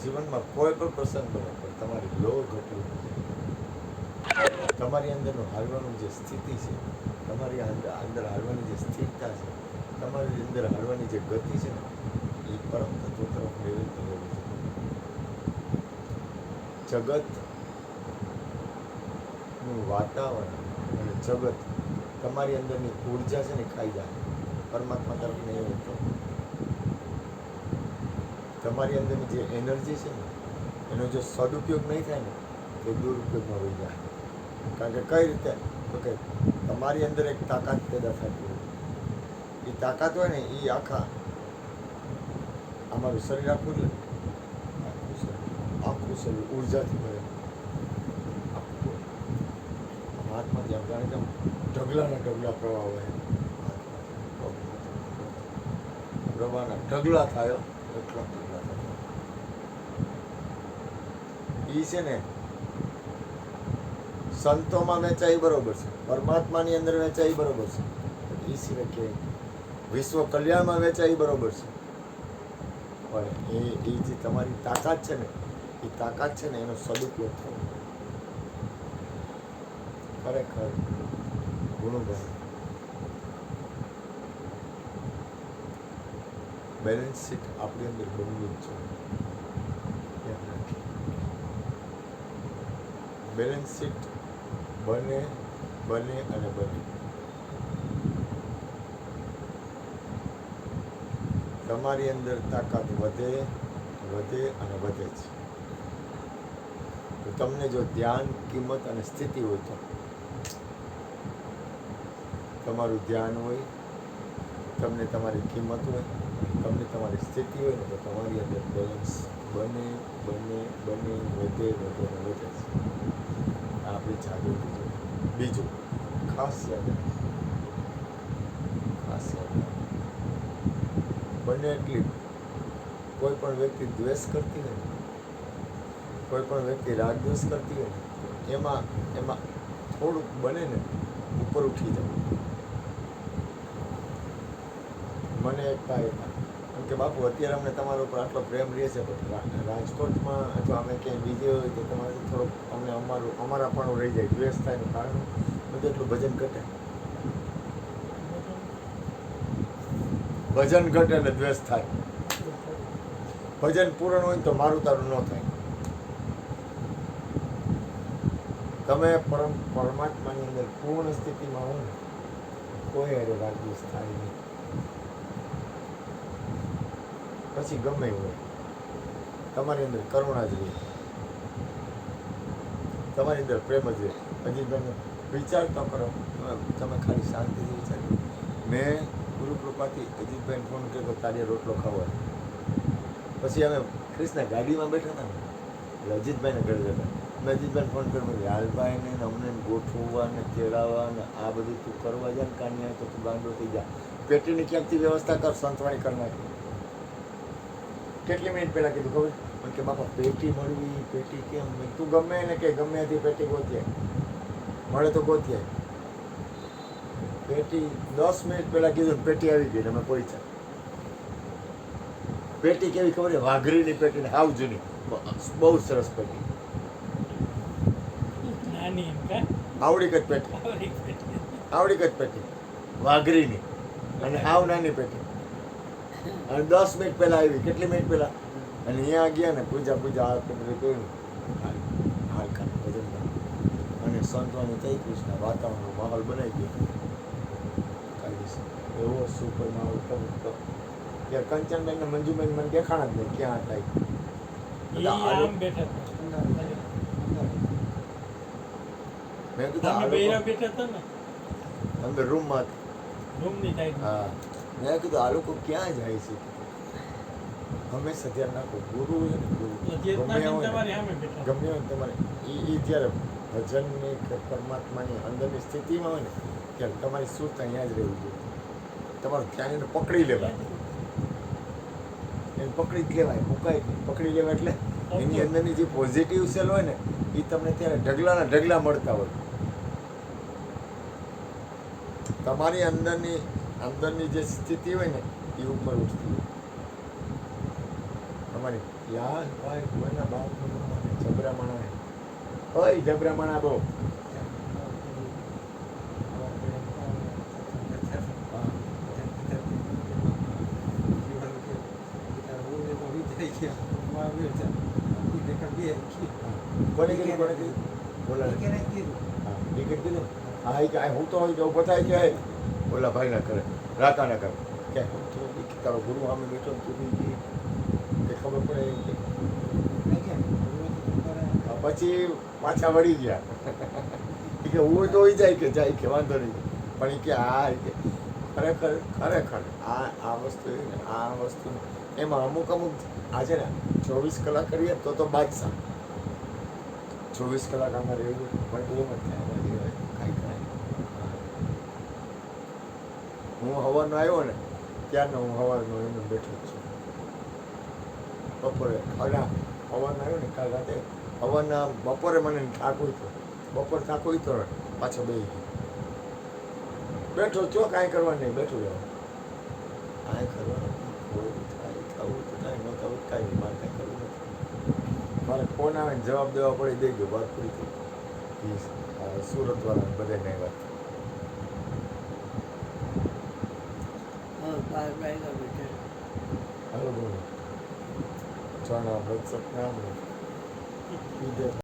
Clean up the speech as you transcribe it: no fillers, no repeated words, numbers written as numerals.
જીવનમાં કોઈ પણ પ્રસંગ બને પણ તમારી લો ઘટવું, તમારી અંદરનું હાલવાનું જે સ્થિતિ છે, તમારી અંદર હાલવાની જે સ્થિરતા છે, તમારી અંદર હાલવાની જે ગતિ છે ને, એ પરમ તત્વ તરફ નિવૃત્ત હોવી જોઈએ. જગતનું વાતાવરણ અને જગત તમારી અંદરની ઉર્જા છે ને ખાઈ જાય, પરમાત્મા તરફ નહીં તો તમારી અંદરની જે એનર્જી છે ને એનો જો સદુપયોગ નહીં થાય ને તો દુરુપયોગમાં વહી જાય. કારણ કે કઈ રીતે તો કે તમારી અંદર એક તાકાત પેદા થતી હોય, એ તાકાત હોય ને એ આખા અમારું શરીર આખું ને આખું શરીર ઉર્જાથી ભરે. હાથમાંથી આમ જાણે તેમ ઢગલાના ઢગલા પ્રવાહ હોય, પ્રવાહના ઢગલા થાય એટલા ઢગલા થાય. એ છે ને સંતોમાં વેચાય બરોબર છે, પરમાત્માની અંદર વેચાય બરોબર છે, એ સિવાય કે વિશ્વ કલ્યાણમાં વેચાય બરોબર છે. પણ એ જે તમારી તાકાત છે ને, એ તાકાત છે ને એનો સદુપયોગ થવો ખરેખર ગુણોભાઈ. બેલેન્સ શીટ આપણી અંદર બનવું જ છે. બેલેન્સ શીટ બને અને બને. તમારી અંદર તાકાત વધે અને વધે છે. તો તમને જો ધ્યાન, કિંમત અને સ્થિતિ હોય તો તમારું ધ્યાન હોય, તમને તમારી કિંમત હોય, તમને તમારી સ્થિતિ હોય ને તો તમારી અંદર બેલેન્સ બને, વધે અને વધે છે. આપણી જાગૃતિ છે. બીજું ખાસ યાદ બને એટલી કોઈ પણ વ્યક્તિ દ્વેષ કરતી હોય ને, કોઈ પણ વ્યક્તિ રાગદ્વેષ કરતી હોય ને, એમાં થોડુંક બને ને ઉપર ઉઠી જાય. મને એક એમ કે બાપુ અત્યારે અમને તમારા ઉપર આટલો પ્રેમ રહે છે, પણ રાજકોટમાં અથવા અમે ક્યાંય બીજે હોય તો તમારે થોડોક અમને અમારા પણ રહી જાય, દ્વેષ થાય એનું કારણ બધું એટલું ભજન ઘટે. ભજન ઘટે એટલે દ્વેષ થાય. ભજન પૂરણ હોય તો મારું તારું ન થાય. તમે પરમાત્માની અંદર પૂર્ણ સ્થિતિમાં હો ને, કોઈ હારે રાગદ્વેષ થાય નહીં. પછી ગમે હોય તમારી અંદર કરુણા જ રહે, તમારી અંદર પ્રેમ જ રહે. અજીતભાઈ વિચાર તો કરો, તમે ખાલી શાંતિથી વિચારો. મેં ગુરુ કૃપાથી અજીતભાઈને ફોન કર્યો તારે રોટલો ખાવો. પછી અમે ક્રિષ્ના ગાડીમાં બેઠા હતા ને એટલે અજીતભાઈને ઘરે જતા. મેં અજીતભાઈને ફોન કર્યો, લાલભાઈને અમને ગોઠવવા ને તેડાવવા ને આ બધું તું કરવા જાય ને કાન્યા તો તું ગાંડો થઈ જા. પેટીની ક્યાંકથી વ્યવસ્થા કર, સંતવાણી કરી નાખી. કેટલી મિનિટ પહેલાં કીધું ખબર પણ કે બાપા પેટી મળવી, પેટી કેમ? તું ગમે એને કે ગમે ત્યાંથી પેટી ગોતીએ, મળે તો ગોતીએ. પેટી 10 મિનિટ પહેલાં કીધું પેટી આવી ગઈ, અમે પહોંચ્યા. પેટી કેવી ખબર છે? વાઘરીની પેટી, હાવ જૂની, બહુ સરસ પેટી, આવડી કદ પેટી, વાઘરીની અને હાવ નાની પેટી. અને 10 મિનિટ પહેલા આવી. કેટલી મિનિટ પહેલા? અને અહીંયા ગયા ને પૂજા આ કર્યું, હાલ ભજન અને સંતવાનું થઈ કૃષ્ણ વાતાવરણ માહોલ બનાવી ગયો. એવો સુપર માહોલ તો ત્યાં કંચનબેન ને મંજુબેન મને દેખાણા જ નહીં ક્યાં હતા. મેં કીધું અંદર રૂમમાં. હા, મેં કીધું આ લોકો ક્યાં જાય છે? હંમેશા ધ્યાન રાખો, ગુરુ હોય ને ગુરુ ગમે હોય તમારે એ જ્યારે ભજનની કે પરમાત્માની અંદરની સ્થિતિમાં હોય ને ત્યારે તમારી સુરત અહીંયા જ રહેવી જોઈએ. તમારું ધ્યાન એને પકડી લેવાય, એને પકડી જ લેવાય, મુકાય પકડી લેવાય. એટલે એની અંદરની જે પોઝિટિવ સેલ હોય ને એ તમને ત્યારે ઢગલાના ઢગલા મળતા હોય. તમારી અંદરની જે સ્થિતિ હોય ને એ ઉપર ઉઠતી હોય. અમારી યાર ભાઈ કોઈના બાપનું જબરા માણા ઓય જબરા માણા બહુ કોને કીધું બોલા હા ટિકિટ કીધું હા એ કે હું તો ઉભો થાય કે ઓલા ભાઈ ના કરે રાકા ના કરે કે હું તો તારો ગુરુ સામે બેઠો તું બી કે ખબર પડે પછી પાછા વળી ગયા કે હું તો હોય જાય કે વાંધો નહીં પણ એ કે આ કે ખરેખર ખરેખર આ વસ્તુ ને આ વસ્તુ એમાં અમુક આજે ને 24 કલાક કરીએ તો બાદશાહ 24 કલાક આમાં રહેવું પણ એમ જ થાય કાંઈ કાંઈ હું હવાનો આવ્યો ને ત્યારનો હું હવાનો એમને બેઠો જ છું બપોરે હવાનો આવ્યો ને કાલ રાતે હવાના બપોરે મને થાક હોય તો બપોર થાક હોય તો પાછો બેઠો છો કાંઈ કરવાનું નહીં બેઠું રહેવાનું કાંઈ કરવાનું કાંઈ થવું તો કાંઈ ન થવું કાંઈ નહીં મારે કાંઈ કરવું નથી મારે ફોન આવે ને જવાબ દેવા પડે દઈ ગયો વાત પૂરી થઈ સુરતવાળા બધાને વાત હાલો બોલો ચણા બચત નામ